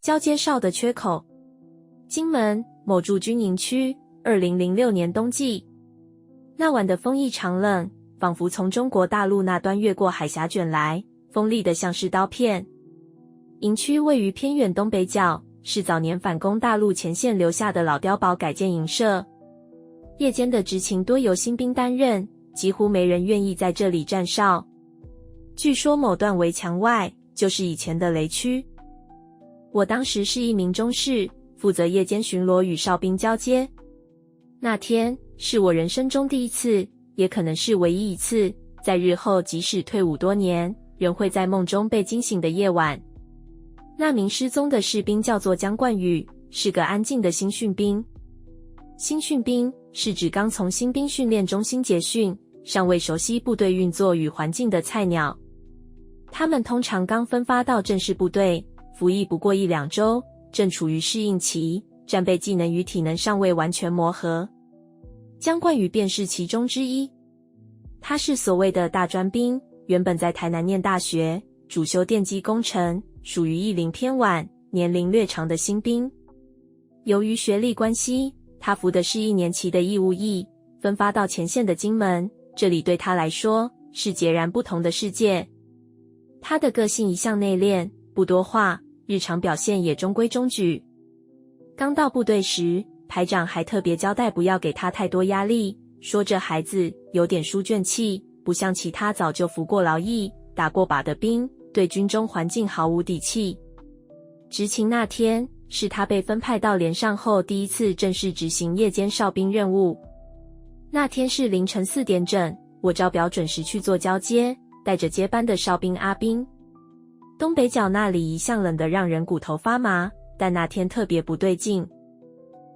交接哨的缺口。金门某驻军营区，2006年冬季，那晚的风异常冷，仿佛从中国大陆那端越过海峡卷来，锋利的像是刀片。营区位于偏远东北角，是早年反攻大陆前线留下的老碉堡改建营舍。夜间的执勤多由新兵担任，几乎没人愿意在这里站哨。据说某段围墙外就是以前的雷区。我当时是一名中士，负责夜间巡逻与哨兵交接。那天是我人生中第一次，也可能是唯一一次，在日后即使退伍多年，仍会在梦中被惊醒的夜晚。那名失踪的士兵叫做江冠宇，是个安静的新训兵。新训兵是指刚从新兵训练中心结训，尚未熟悉部队运作与环境的菜鸟。他们通常刚分发到正式部队，服役不过1-2周，正处于适应期，战备技能与体能尚未完全磨合。江冠宇便是其中之一。他是所谓的大专兵，原本在台南念大学，主修电机工程，属于役龄偏晚、年龄略长的新兵。由于学历关系，他服的是1年期的义务役，分发到前线的金门，这里对他来说是截然不同的世界。他的个性一向内敛，不多话，日常表现也中规中矩。刚到部队时，排长还特别交代不要给他太多压力，说这孩子有点书卷气，不像其他早就服过劳役、打过靶的兵，对军中环境毫无底气。执勤那天是他被分派到连上后第一次正式执行夜间哨兵任务。那天是凌晨4点整，我照表准时去做交接，带着接班的哨兵阿兵。东北角那里一向冷得让人骨头发麻，但那天特别不对劲。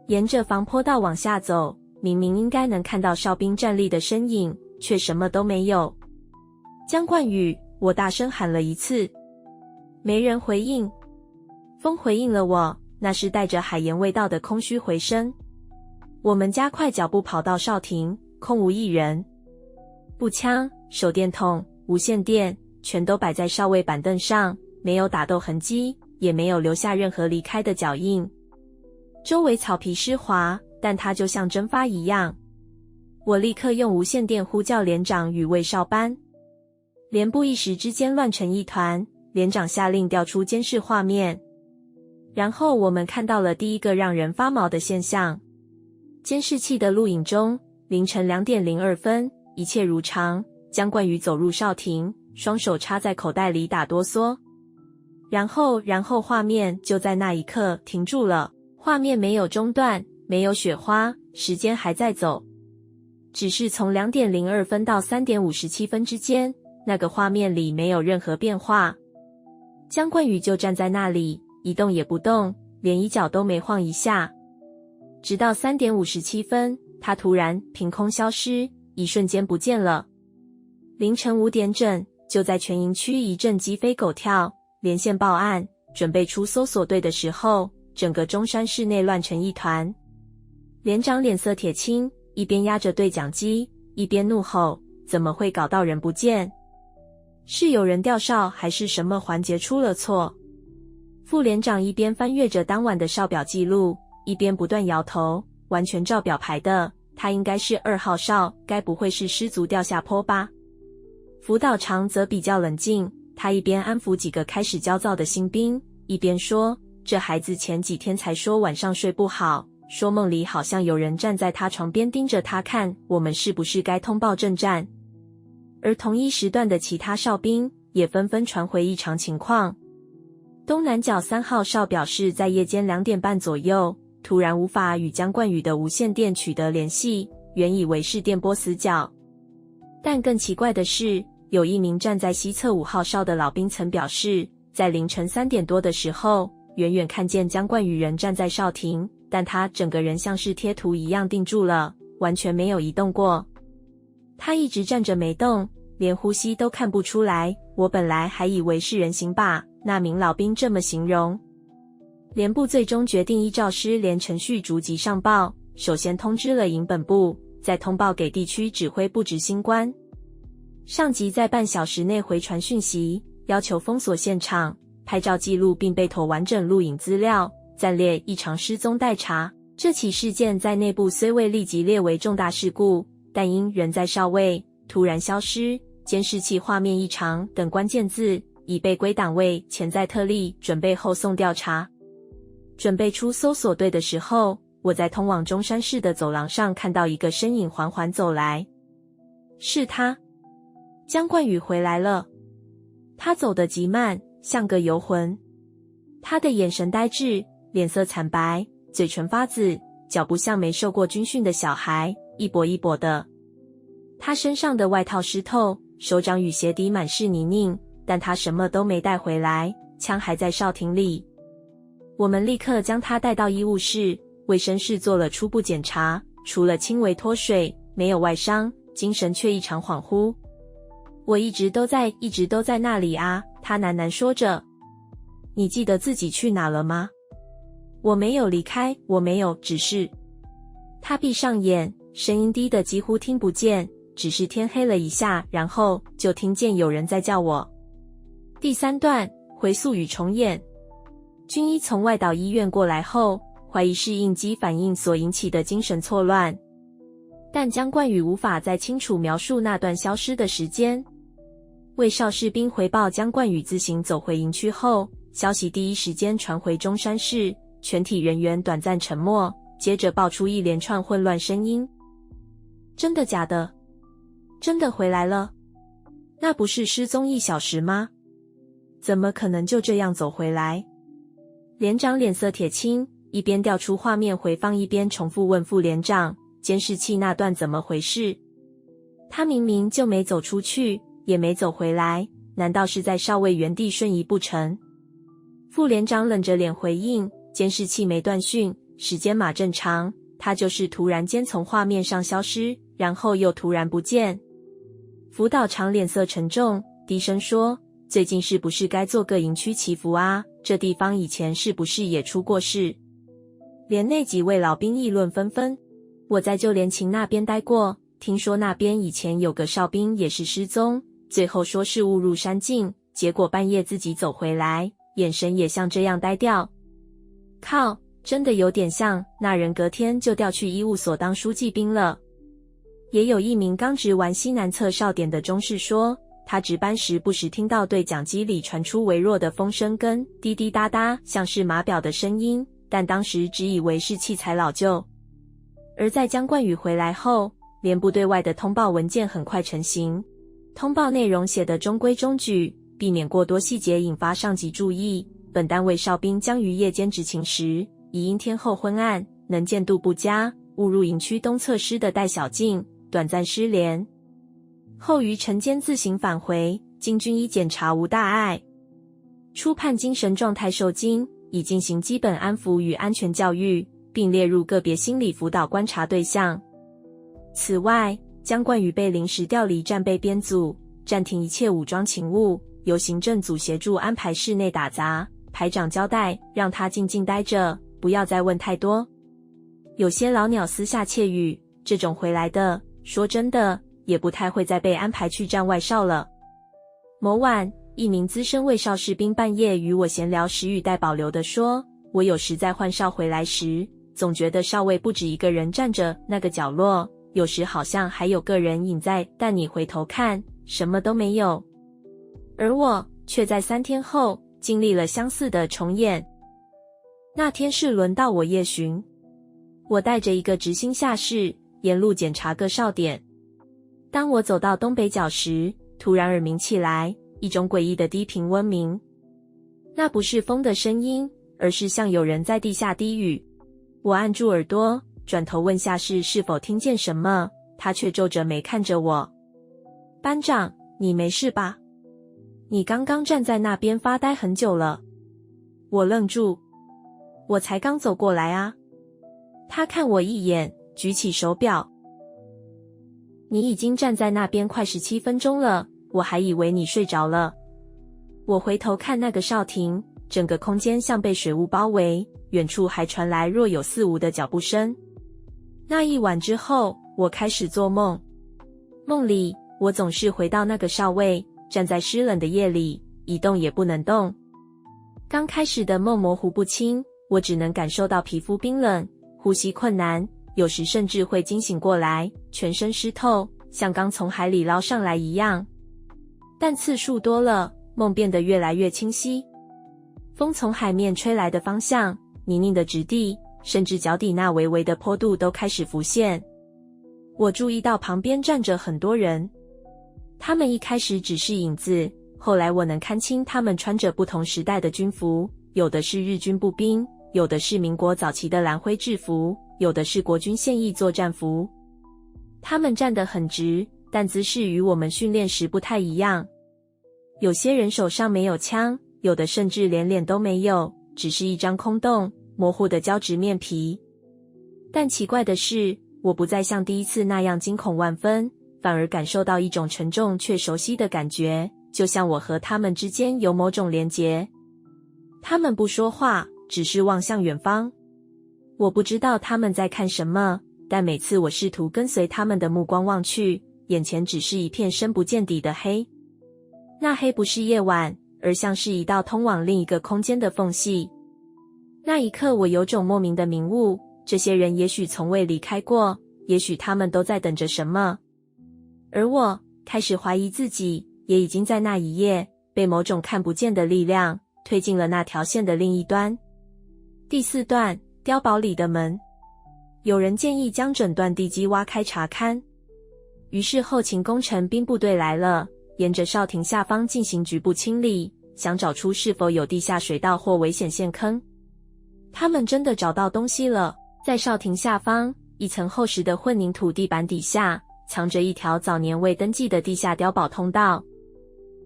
沿着防坡道往下走，明明应该能看到哨兵站立的身影，却什么都没有。江冠宇，我大声喊了一次，没人回应。风回应了我，那是带着海盐味道的空虚回声。我们加快脚步跑到哨亭，空无一人。步枪、手电筒、无线电全都摆在哨位板凳上，没有打斗痕迹，也没有留下任何离开的脚印。周围草皮湿滑，但它就像蒸发一样。我立刻用无线电呼叫连长与卫哨班。连部一时之间乱成一团，连长下令调出监视画面。然后我们看到了第一个让人发毛的现象。监视器的录影中，凌晨2点02分，一切如常，江冠宇走入哨亭，双手插在口袋里打哆嗦。然后画面就在那一刻停住了，画面没有中断，没有雪花，时间还在走。只是从2点02分到3点57分之间，那个画面里没有任何变化。江冠宇就站在那里，一动也不动，连一脚都没晃一下。直到3点57分，他突然凭空消失，一瞬间不见了。凌晨5点整，就在全营区一阵鸡飞狗跳，连线报案，准备出搜索队的时候，整个中山市内乱成一团。连长脸色铁青，一边压着对讲机，一边怒吼：怎么会搞到人不见？是有人调哨还是什么环节出了错？副连长一边翻阅着当晚的哨表记录，一边不断摇头，完全照表排的，他应该是2号哨，该不会是失足掉下坡吧？辅导长则比较冷静，他一边安抚几个开始焦躁的新兵，一边说：这孩子前几天才说晚上睡不好，说梦里好像有人站在他床边盯着他看，我们是不是该通报政战？而同一时段的其他哨兵也纷纷传回异常情况。东南角3号哨表示在夜间2点半左右，突然无法与江冠宇的无线电取得联系，原以为是电波死角。但更奇怪的是，有一名站在西侧5号哨的老兵曾表示，在凌晨3点多的时候，远远看见江冠宇人站在哨亭，但他整个人像是贴图一样定住了，完全没有移动过。他一直站着没动，连呼吸都看不出来，我本来还以为是人形吧，那名老兵这么形容。连部最终决定依照失联程序逐级上报，首先通知了营本部，再通报给地区指挥部执行官。上级在半小时内回传讯息，要求封锁现场，拍照记录并备妥完整录影资料，暂列异常失踪待查。这起事件在内部虽未立即列为重大事故，但因人在校尉、突然消失、监视器画面异常等关键字，已被归档为潜在特例，准备后送调查。准备出搜索队的时候，我在通往中山市的走廊上看到一个身影缓缓走来。是他，姜冠宇回来了。他走得极慢，像个游魂。他的眼神呆滞，脸色惨白，嘴唇发紫，脚步像没受过军训的小孩，一跛一跛的。他身上的外套湿透，手掌与鞋底满是泥泞，但他什么都没带回来，枪还在哨亭里。我们立刻将他带到医务室，卫生室做了初步检查，除了轻微脱水，没有外伤，精神却异常恍惚。我一直都在那里啊，他喃喃说着。你记得自己去哪了吗？我没有离开，我没有，只是……他闭上眼，声音低得几乎听不见，只是天黑了一下，然后就听见有人在叫我。第3段回溯与重演。军医从外岛医院过来后，怀疑是应激反应所引起的精神错乱，但姜冠宇无法再清楚描述那段消失的时间。卫哨士兵回报姜冠宇自行走回营区后，消息第一时间传回中山市，全体人员短暂沉默，接着爆出一连串混乱声音。真的假的？真的回来了？那不是失踪1小时吗？怎么可能就这样走回来？连长脸色铁青，一边调出画面回放，一边重复问副连长，监视器那段怎么回事？他明明就没走出去，也没走回来，难道是在哨位原地瞬移不成？副连长冷着脸回应，监视器没断讯，时间码正常，他就是突然间从画面上消失，然后又突然不见。辅导长脸色沉重，低声说，最近是不是该做个营区祈福啊？这地方以前是不是也出过事？连内几位老兵议论纷纷。我在旧联勤那边待过，听说那边以前有个哨兵也是失踪，最后说是误入山境，结果半夜自己走回来，眼神也像这样呆掉。靠，真的有点像，那人隔天就调去医务所当书记兵了。也有一名刚值完西南侧哨点的中士说，他值班时不时听到对讲机里传出微弱的风声跟滴滴答答，像是码表的声音，但当时只以为是器材老旧。而在姜冠宇回来后，连部对外的通报文件很快成型，通报内容写得中规中矩，避免过多细节引发上级注意。本单位哨兵将于夜间执勤时，疑因天后昏暗，能见度不佳，误入营区东侧师的带小径，短暂失联。后于晨间自行返回，经军医检查无大碍。初判精神状态受惊，已进行基本安抚与安全教育，并列入个别心理辅导观察对象。此外，姜冠宇被临时调离战备编组，暂停一切武装勤务，由行政组协助安排室内打杂。排长交代，让他静静待着，不要再问太多。有些老鸟私下窃语，这种回来的，说真的，也不太会再被安排去站外哨了。某晚，一名资深卫哨士兵半夜与我闲聊时，语带保留地说，我有时在换哨回来时，总觉得哨位不止一个人站着那个角落，有时好像还有个人影在，但你回头看，什么都没有。而我却在3天后经历了相似的重演。那天是轮到我夜巡，我带着一个执行下士，沿路检查各哨点。当我走到东北角时，突然耳鸣起来，一种诡异的低频嗡鸣。那不是风的声音，而是像有人在地下低语。我按住耳朵，转头问下士是否听见什么，他却皱着眉看着我。班长，你没事吧？你刚刚站在那边发呆很久了。我愣住，我才刚走过来啊。他看我一眼，举起手表。你已经站在那边快17分钟了，我还以为你睡着了。我回头看那个哨亭，整个空间像被水雾包围，远处还传来若有似无的脚步声。那一晚之后，我开始做梦。梦里，我总是回到那个哨位，站在湿冷的夜里，一动也不能动。刚开始的梦模糊不清，我只能感受到皮肤冰冷，呼吸困难，有时甚至会惊醒过来，全身湿透，像刚从海里捞上来一样。但次数多了，梦变得越来越清晰。风从海面吹来的方向，泥泞的质地，甚至脚底那微微的坡度都开始浮现。我注意到旁边站着很多人，他们一开始只是影子，后来我能看清他们穿着不同时代的军服，有的是日军步兵，有的是民国早期的蓝灰制服，有的是国军现役作战服。他们站得很直，但姿势与我们训练时不太一样。有些人手上没有枪，有的甚至连脸都没有，只是一张空洞模糊的胶质面皮。但奇怪的是，我不再像第一次那样惊恐万分，反而感受到一种沉重却熟悉的感觉，就像我和他们之间有某种连结。他们不说话，只是望向远方。我不知道他们在看什么，但每次我试图跟随他们的目光望去，眼前只是一片深不见底的黑。那黑不是夜晚，而像是一道通往另一个空间的缝隙。那一刻我有种莫名的明悟，这些人也许从未离开过，也许他们都在等着什么。而我开始怀疑自己，也已经在那一夜被某种看不见的力量推进了那条线的另一端。第4段，碉堡里的门。有人建议将整段地基挖开查勘，于是后勤工程兵部队来了，沿着哨亭下方进行局部清理，想找出是否有地下水道或危险陷坑。他们真的找到东西了，在哨亭下方一层厚实的混凝土地板底下，藏着一条早年未登记的地下碉堡通道。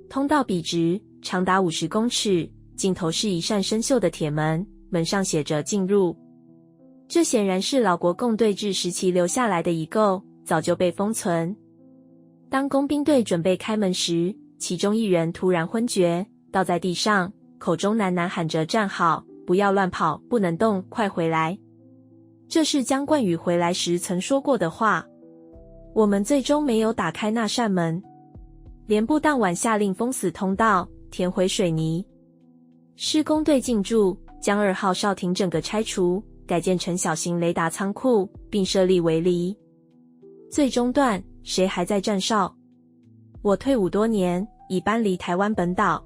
通道笔直，长达50公尺，尽头是一扇生锈的铁门，门上写着进入。这显然是老国共对峙时期留下来的遗构，早就被封存。当工兵队准备开门时，其中一人突然昏厥，倒在地上，口中喃喃喊着站好，不要乱跑，不能动，快回来。这是姜冠宇回来时曾说过的话。我们最终没有打开那扇门。连部当晚下令封死通道，填回水泥。施工队进驻，将2号哨亭整个拆除，改建成小型雷达仓库，并设立围篱。最终段，谁还在站哨？我退伍多年，已搬离台湾本岛。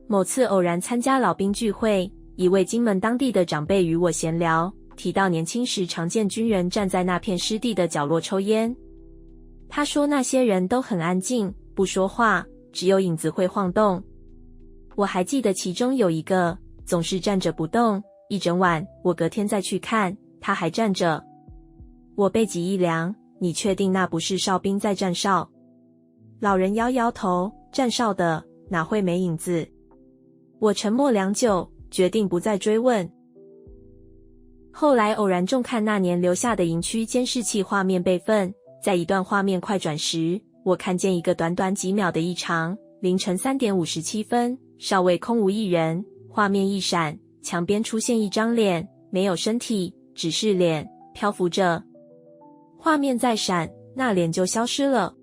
某次偶然参加老兵聚会，一位金门当地的长辈与我闲聊，提到年轻时常见军人站在那片湿地的角落抽烟。他说那些人都很安静，不说话，只有影子会晃动。我还记得其中有一个总是站着不动，一整晚，我隔天再去看，他还站着。我背脊一凉，你确定那不是哨兵在站哨？老人摇摇头，站哨的哪会没影子？我沉默良久，决定不再追问。后来偶然重看那年留下的营区监视器画面备份，在一段画面快转时，我看见一个短短几秒的异常。凌晨3点57分，哨位空无一人，画面一闪，墙边出现一张脸，没有身体，只是脸漂浮着。画面再闪，那脸就消失了。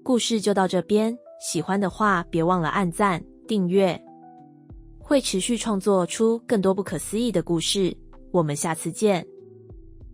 故事就到这边，喜欢的话别忘了按赞、订阅，会持续创作出更多不可思议的故事。我们下次见。